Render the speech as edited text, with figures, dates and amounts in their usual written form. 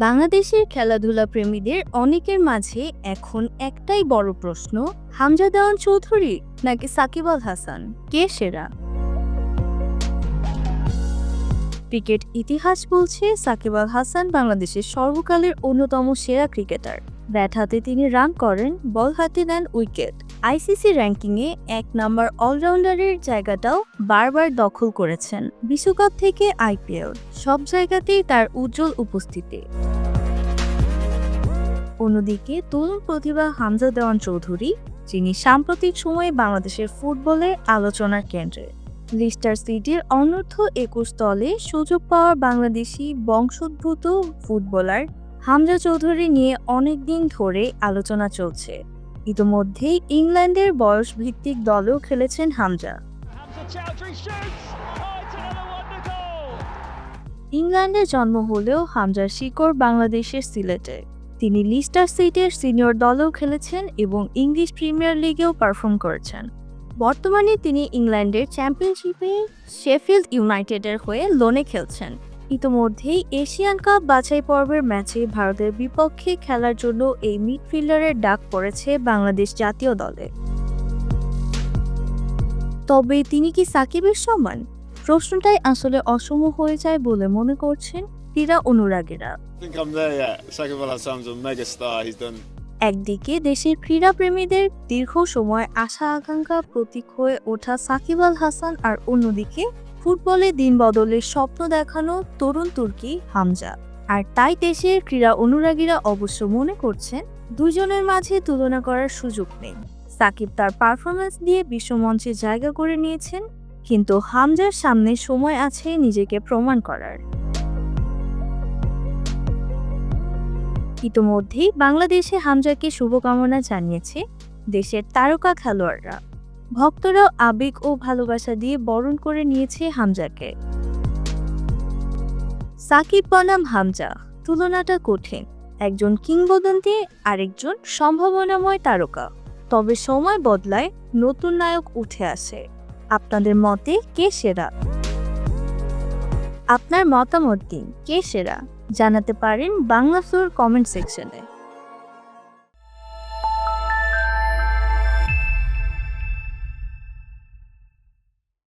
বাংলাদেশের খেলাধুলা প্রেমীদের অনেকের মাঝে এখন একটাই বড় প্রশ্ন, হামজা দেওয়ান চৌধুরী নাকি সাকিব আল হাসান, কে সেরা? ক্রিকেট ইতিহাস বলছে সাকিব আল হাসান বাংলাদেশের সর্বকালের অন্যতম সেরা ক্রিকেটার। ব্যাট হাতে তিনি রান করেন, বল হাতে নেন উইকেট। আইসিসি র্যাঙ্কিংয়ে ১ নম্বর অলরাউন্ডারের জায়গাটাও বারবার দখল করেছেন। বিশ্বকাপ থেকে আইপিএল, সব জায়গাতেই তার উজ্জ্বল উপস্থিতি। অন্যদিকে তরুণ প্রতিভা হামজা দেওয়ান চৌধুরী, যিনি সাম্প্রতিক সময়ে বাংলাদেশের ফুটবলে আলোচনার কেন্দ্রে। লিস্টার সিটির অনূর্ধ্ব-২১ দলে সুযোগ পাওয়া বাংলাদেশি বংশোদ্ভূত ফুটবলার হামজা চৌধুরী নিয়ে অনেকদিন ধরে আলোচনা চলছে। ইতোমধ্যেই ইংল্যান্ডের বয়সভিত্তিক দলেও খেলেছেন হামজা। ইংল্যান্ডে জন্ম হলেও হামজার শিকড় বাংলাদেশের সিলেটে। তিনি লিস্টার সিটির সিনিয়র দলেও খেলেছেন এবং ইংলিশ প্রিমিয়ার লিগেও পারফর্ম করেছেন। বর্তমানে তিনি ইংল্যান্ডের চ্যাম্পিয়নশিপে শেফিল্ড ইউনাইটেডের হয়ে লোনে খেলছেন। ইতোমধ্যেই এশিয়ান কাপ বাছাই পর্বের ম্যাচে ভারতের বিপক্ষে খেলার জন্য এই মিডফিল্ডারের ডাক পড়েছে বাংলাদেশ জাতীয় দলে। তবে তিনি কি সাকিবের সমান? প্রশ্নটাই আসলে অসম হয়ে যায় বলে মনে করছেন ক্রীড়া অনুরাগীরা। একদিকে দেশের ক্রীড়াপ্রেমীদের দীর্ঘ সময় আশা আকাঙ্ক্ষা প্রতীক হয়ে ওঠা সাকিব আল হাসান, আর অন্যদিকে ফুটবলে দিন বদলের স্বপ্ন দেখানো তরুণ তুর্কি হামজা। আর তাই দেশের ক্রীড়া অনুরাগীরা অবশ্য মনে করছেন দুজনের মাঝে তুলনা করার সুযোগ নেই। সাকিব তার পারফরম্যান্স দিয়ে বিশ্বমঞ্চে জায়গা করে নিয়েছেন, কিন্তু হামজার সামনে সময় আছে নিজেকে প্রমাণ করার। ইতোমধ্যেই বাংলাদেশে হামজাকে শুভকামনা জানিয়েছে দেশের তারকা খেলোয়াড়রা। ভক্তরাও আবেগ ও ভালোবাসা দিয়ে বরণ করে নিয়েছে হামজাকে। সাকিব বনাম হামজা, তুলনাটা কঠিন। একজন কিংবদন্তি, আরেকজন সম্ভাবনাময় তারকা। তবে সময় বদলায়, নতুন নায়ক উঠে আসে। আপনাদের মতে কে সেরা? আপনার মতামত দিন, কে সেরা জানাতে পারেন বাংলা ফ্লোর কমেন্ট সেকশনে।